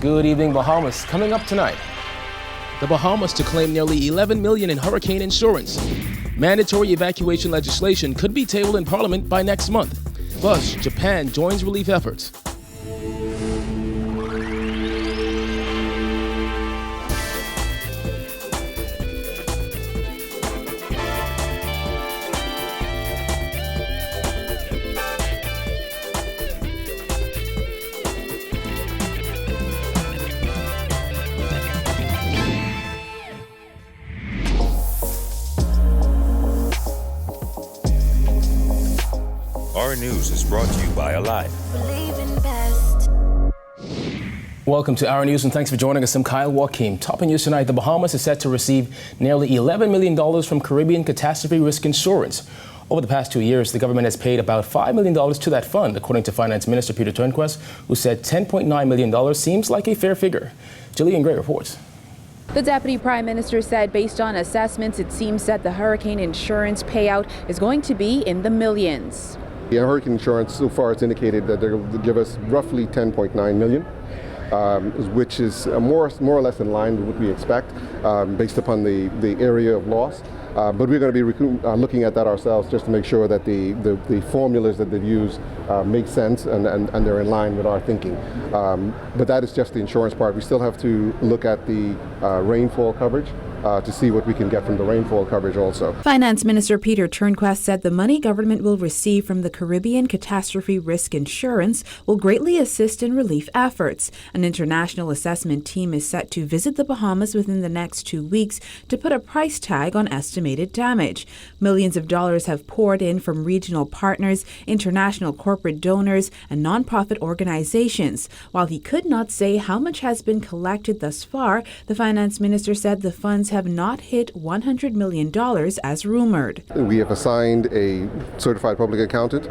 Good evening, Bahamas. Coming up tonight. The Bahamas to claim nearly $11 million in hurricane insurance. Mandatory evacuation legislation could be tabled in Parliament by next month. Plus, Japan joins relief efforts. Our news is brought to you by Alive. Welcome to Our News and thanks for joining us. I'm Kyle Joachim. Topping news tonight, the Bahamas is set to receive nearly $11 million from Caribbean Catastrophe Risk Insurance. Over the past 2 years, the government has paid about $5 million to that fund, according to Finance Minister Peter Turnquest, who said $10.9 million seems like a fair figure. Jillian Gray reports. The Deputy Prime Minister said based on assessments, it seems that the hurricane insurance payout is going to be in the millions. The hurricane insurance, so far it's indicated that they're going to give us roughly $10.9 million, which is more or less in line with what we expect based upon the area of loss. But we're going to be looking at that ourselves just to make sure that the formulas that they've used make sense and they're in line with our thinking. But that is just the insurance part. We still have to look at the rainfall coverage to see what we can get from the rainfall coverage also. Finance Minister Peter Turnquest said the money government will receive from the Caribbean Catastrophe Risk Insurance will greatly assist in relief efforts. An international assessment team is set to visit the Bahamas within the next 2 weeks to put a price tag on estimated damage. Millions of dollars have poured in from regional partners, international corporate donors, and nonprofit organizations. While he could not say how much has been collected thus far, the finance minister said the funds have not hit $100 million as rumored. We have assigned a certified public accountant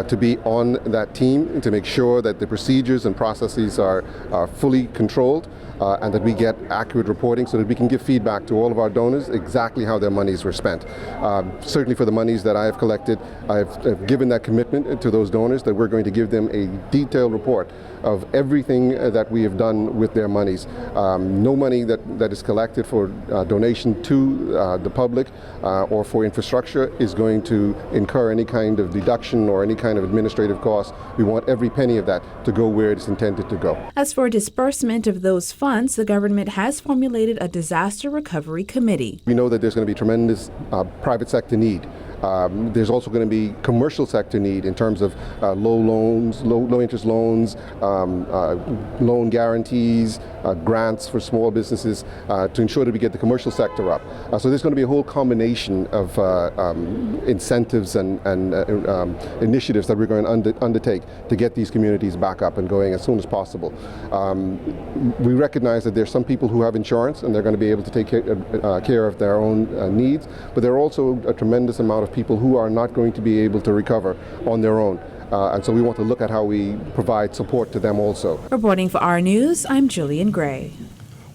to be on that team to make sure that the procedures and processes are fully controlled and that we get accurate reporting so that we can give feedback to all of our donors exactly how their monies were spent. Certainly for the monies that I have collected, I've given that commitment to those donors that we're going to give them a detailed report of everything that we have done with their monies. No money that is collected for donation to the public or for infrastructure is going to incur any kind of deduction or any kind of administrative cost. We want every penny of that to go where it's intended to go. As for disbursement of those funds, the government has formulated a disaster recovery committee. We know that there's going to be tremendous private sector need. There's also going to be commercial sector need in terms of low interest loans, loan guarantees, grants for small businesses to ensure that we get the commercial sector up. So there's going to be a whole combination of incentives and initiatives that we're going to undertake to get these communities back up and going as soon as possible. We recognize that there's some people who have insurance and they're going to be able to take care of their own needs, but there are also a tremendous amount of people who are not going to be able to recover on their own. And so we want to look at how we provide support to them also. Reporting for Our News, I'm Jillian Gray.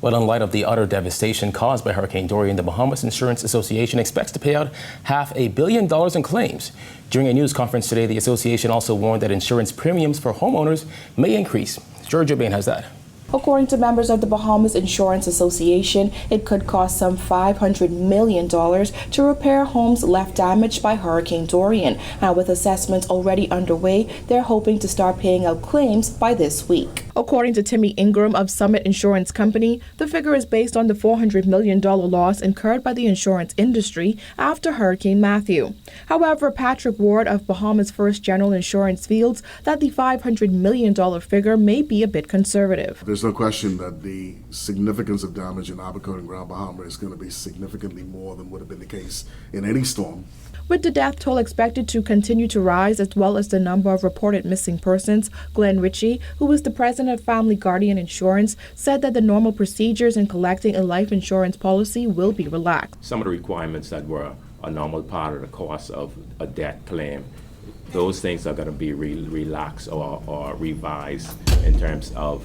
Well, in light of the utter devastation caused by Hurricane Dorian, the Bahamas Insurance Association expects to pay out $500 million in claims. During a news conference today, the association also warned that insurance premiums for homeowners may increase. Georgia Bain has that. According to members of the Bahamas Insurance Association, it could cost some $500 million to repair homes left damaged by Hurricane Dorian. And with assessments already underway, they're hoping to start paying out claims by this week. According to Timmy Ingram of Summit Insurance Company, the figure is based on the $400 million loss incurred by the insurance industry after Hurricane Matthew. However, Patrick Ward of Bahamas First General Insurance feels that the $500 million figure may be a bit conservative. There's no question that the significance of damage in Abaco and Grand Bahama is going to be significantly more than would have been the case in any storm. With the death toll expected to continue to rise, as well as the number of reported missing persons, Glenn Ritchie, who is the president of Family Guardian Insurance, said that the normal procedures in collecting a life insurance policy will be relaxed. Some of the requirements that were a normal part of the cost of a death claim, those things are going to be relaxed or revised in terms of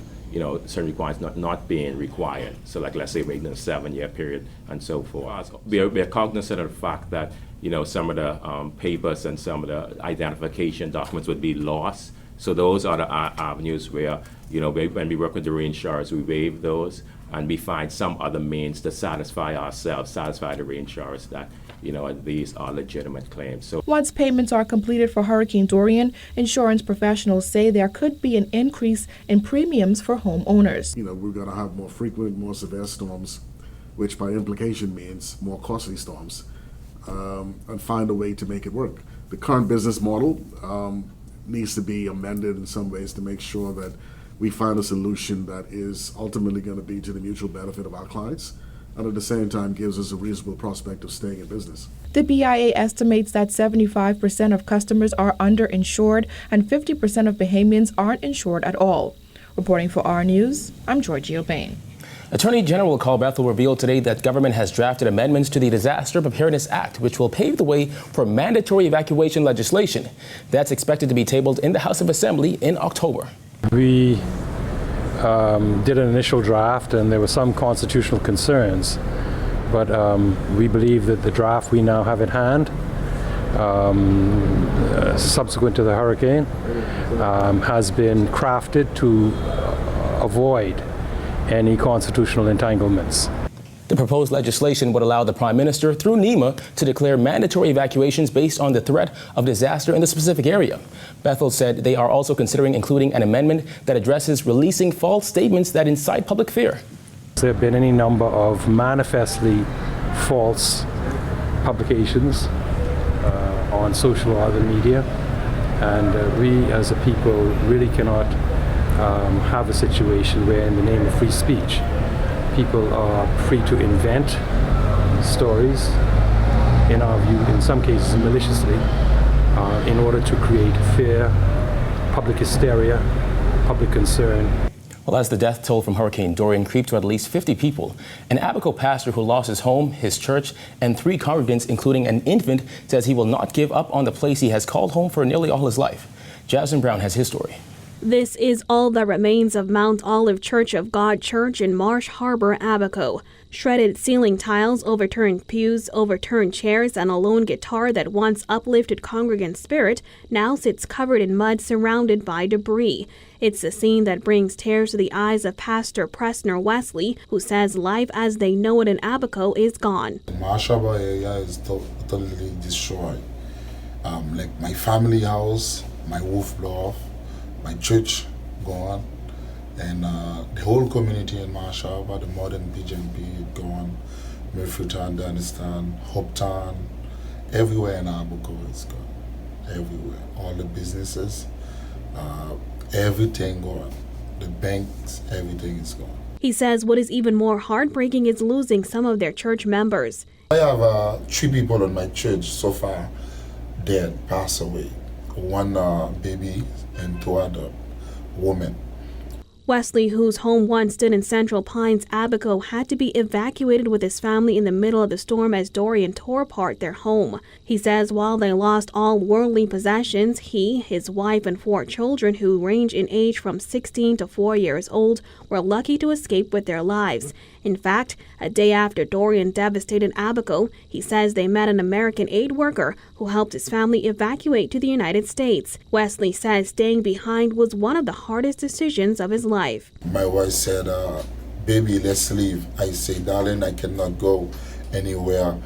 certain requirements not being required. So like, let's say waiting a 7-year period and so forth. We are cognizant of the fact that, some of the papers and some of the identification documents would be lost. So those are the avenues where, when we work with the reinsurers, we waive those and we find some other means to satisfy ourselves, satisfy the reinsurers that, these are legitimate claims. So once payments are completed for Hurricane Dorian, insurance professionals say there could be an increase in premiums for homeowners. We're going to have more frequent, more severe storms, which by implication means more costly storms, and find a way to make it work. The current business model needs to be amended in some ways to make sure that we find a solution that is ultimately going to be to the mutual benefit of our clients, and at the same time gives us a reasonable prospect of staying in business. The BIA estimates that 75% of customers are underinsured and 50% of Bahamians aren't insured at all. Reporting for R News, I'm Georgie O'Bain. Attorney General Carl Bethel revealed today that government has drafted amendments to the Disaster Preparedness Act, which will pave the way for mandatory evacuation legislation. That's expected to be tabled in the House of Assembly in October. We did an initial draft, and there were some constitutional concerns, but we believe that the draft we now have at hand, subsequent to the hurricane, has been crafted to avoid any constitutional entanglements. The proposed legislation would allow the Prime Minister, through NEMA, to declare mandatory evacuations based on the threat of disaster in the specific area. Bethel said they are also considering including an amendment that addresses releasing false statements that incite public fear. There have been any number of manifestly false publications on social or other media, and we as a people really cannot have a situation where, in the name of free speech, people are free to invent stories, in our view, in some cases maliciously, in order to create fear, public hysteria, public concern. Well, as the death toll from Hurricane Dorian creeped to at least 50 people, an Abaco pastor who lost his home, his church, and 3 congregants, including an infant, says he will not give up on the place he has called home for nearly all his life. Jasmine Brown has his story. This is all that remains of Mount Olive Church of God Church in Marsh Harbor, Abaco. Shredded ceiling tiles, overturned pews, overturned chairs, and a lone guitar that once uplifted congregant spirit now sits covered in mud surrounded by debris. It's a scene that brings tears to the eyes of Pastor Presner Wesley, who says life as they know it in Abaco is gone. The Marsh Harbor area is totally destroyed. Like my family house, my roof blew off, my church gone, and the whole community in Marsh Harbor, the modern PGNP gone, Milfreetown, Danistan, Hopetown, everywhere in Abaco is gone, everywhere. All the businesses, everything gone. The banks, everything is gone. He says what is even more heartbreaking is losing some of their church members. I have 3 people in my church so far dead, passed away. 1 baby and 2 other women. Wesley, whose home once stood in Central Pines, Abaco, had to be evacuated with his family in the middle of the storm as Dorian tore apart their home. He says while they lost all worldly possessions, he, his wife, and 4 children, who range in age from 16 to 4 years old, were lucky to escape with their lives. In fact, a day after Dorian devastated Abaco, he says they met an American aid worker who helped his family evacuate to the United States. Wesley says staying behind was one of the hardest decisions of his life. My wife said, baby, let's leave. I say, darling, I cannot go anywhere.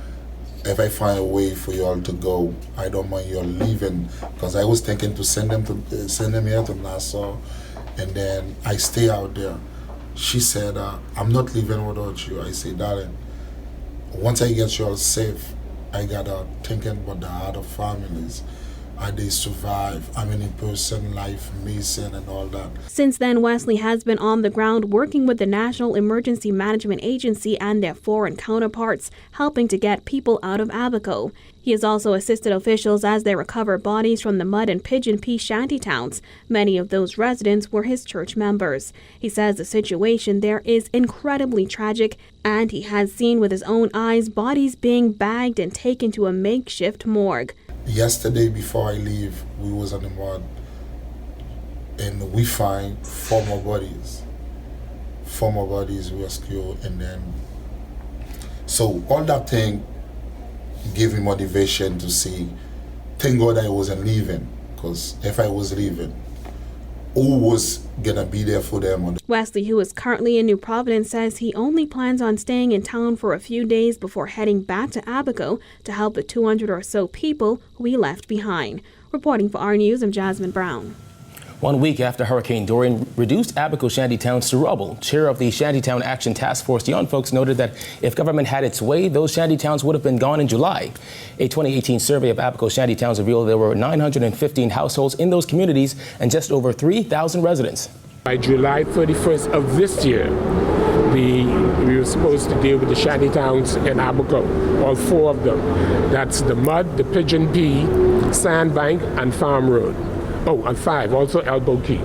If I find a way for you all to go, I don't mind you all leaving, because I was thinking to send them here to Nassau, and then I stay out there. She said, I'm not leaving without you. I say, darling, once I get you all safe, I got thinking about the other families. How they survive, how many person life missing and all that. Since then, Wesley has been on the ground working with the National Emergency Management Agency and their foreign counterparts, helping to get people out of Abaco. He has also assisted officials as they recover bodies from the mud and pigeon pea shanty towns. Many of those residents were his church members. He says the situation there is incredibly tragic, and he has seen with his own eyes bodies being bagged and taken to a makeshift morgue. Yesterday, before I leave, we was on the mud, and we find 4 more bodies. 4 more bodies rescued, and then so all that thing gave me motivation to see. Thank God I wasn't leaving, because if I was leaving, who was gonna be there for them. Wesley, who is currently in New Providence, says he only plans on staying in town for a few days before heading back to Abaco to help the 200 or so people who he left behind. Reporting for our News, I'm Jasmine Brown. 1 week after Hurricane Dorian reduced Abaco shantytowns to rubble, chair of the Shantytown Action Task Force, Young Folks, noted that if government had its way, those shantytowns would have been gone in July. A 2018 survey of Abaco shantytowns revealed there were 915 households in those communities and just over 3,000 residents. By July 31st of this year, we were supposed to deal with the shantytowns in Abaco, all 4 of them. That's the Mud, the Pigeon Pea, Sandbank, and Farm Road. Oh, and 5, also Elbow Key.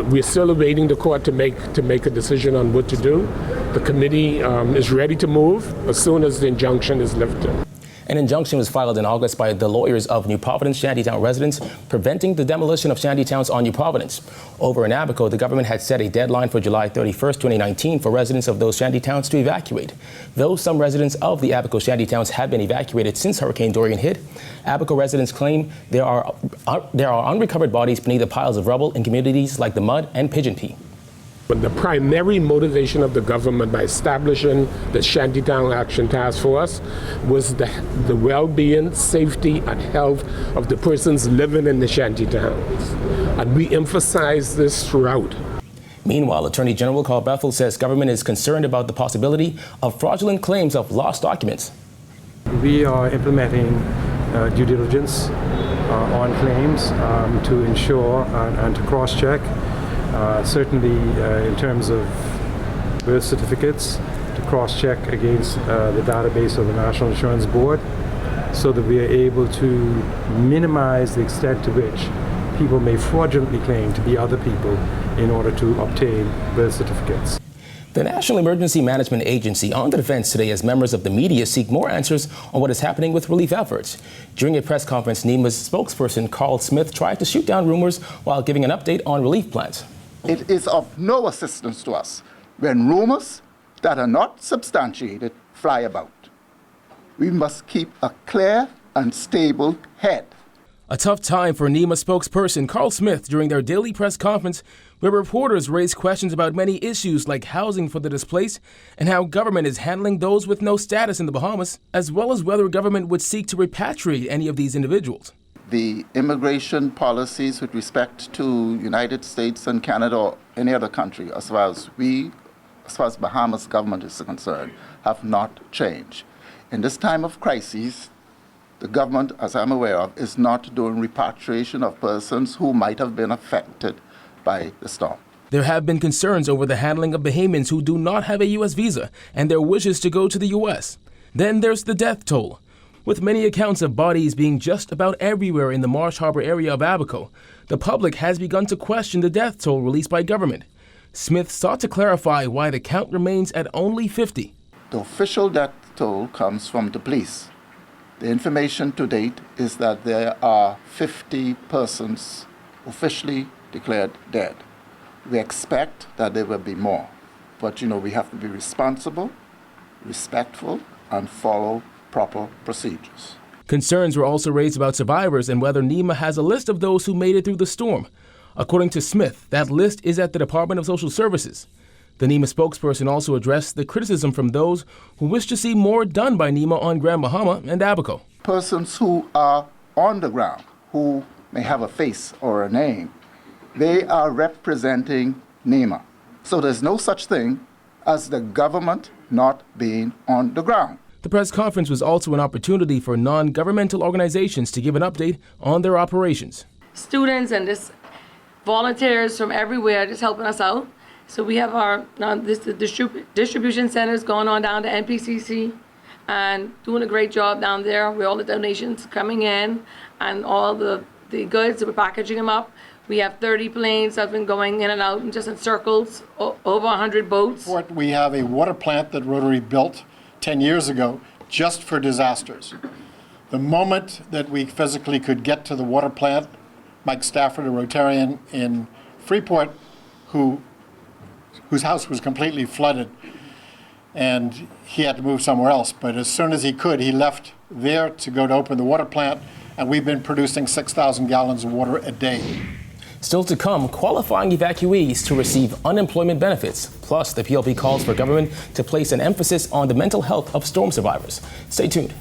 We're still awaiting the court to make a decision on what to do. The committee is ready to move as soon as the injunction is lifted. An injunction was filed in August by the lawyers of New Providence shantytown residents, preventing the demolition of shantytowns on New Providence. Over in Abaco, the government had set a deadline for July 31st, 2019 for residents of those shantytowns to evacuate. Though some residents of the Abaco shantytowns have been evacuated since Hurricane Dorian hit, Abaco residents claim there are unrecovered bodies beneath the piles of rubble in communities like the Mud and Pigeon Pea. But the primary motivation of the government by establishing the Shantytown Action Task Force was the well-being, safety, and health of the persons living in the shantytowns. And we emphasize this throughout. Meanwhile, Attorney General Carl Bethel says government is concerned about the possibility of fraudulent claims of lost documents. We are implementing due diligence on claims to ensure and to cross-check. Certainly in terms of birth certificates, to cross-check against the database of the National Insurance Board so that we are able to minimize the extent to which people may fraudulently claim to be other people in order to obtain birth certificates. The National Emergency Management Agency on the defense today as members of the media seek more answers on what is happening with relief efforts. During a press conference, NEMA's spokesperson Carl Smith tried to shoot down rumors while giving an update on relief plans. It is of no assistance to us when rumors that are not substantiated fly about. We must keep a clear and stable head. A tough time for NEMA spokesperson Carl Smith during their daily press conference, where reporters raised questions about many issues like housing for the displaced and how government is handling those with no status in the Bahamas, as well as whether government would seek to repatriate any of these individuals. The immigration policies with respect to United States and Canada or any other country, as far as Bahamas government is concerned, have not changed. In this time of crisis, the government, as I'm aware of, is not doing repatriation of persons who might have been affected by the storm. There have been concerns over the handling of Bahamians who do not have a U.S. visa and their wishes to go to the U.S. Then there's the death toll. With many accounts of bodies being just about everywhere in the Marsh Harbor area of Abaco, the public has begun to question the death toll released by government. Smith sought to clarify why the count remains at only 50. The official death toll comes from the police. The information to date is that there are 50 persons officially declared dead. We expect that there will be more. But, we have to be responsible, respectful, and follow proper procedures. Concerns were also raised about survivors and whether NEMA has a list of those who made it through the storm. According to Smith, that list is at the Department of Social Services. The NEMA spokesperson also addressed the criticism from those who wish to see more done by NEMA on Grand Bahama and Abaco. Persons who are on the ground, who may have a face or a name, they are representing NEMA. So there's no such thing as the government not being on the ground. The press conference was also an opportunity for non-governmental organizations to give an update on their operations. Students and just volunteers from everywhere just helping us out. So we have our distribution centers going on down to NPCC and doing a great job down there with all the donations coming in and all the goods, we're packaging them up. We have 30 planes that have been going in and out and just in circles, over 100 boats. We have a water plant that Rotary built 10 years ago just for disasters. The moment that we physically could get to the water plant, Mike Stafford, a Rotarian in Freeport, whose house was completely flooded, and he had to move somewhere else. But as soon as he could, he left there to go to open the water plant, and we've been producing 6,000 gallons of water a day. Still to come, qualifying evacuees to receive unemployment benefits. Plus, the PLP calls for government to place an emphasis on the mental health of storm survivors. Stay tuned.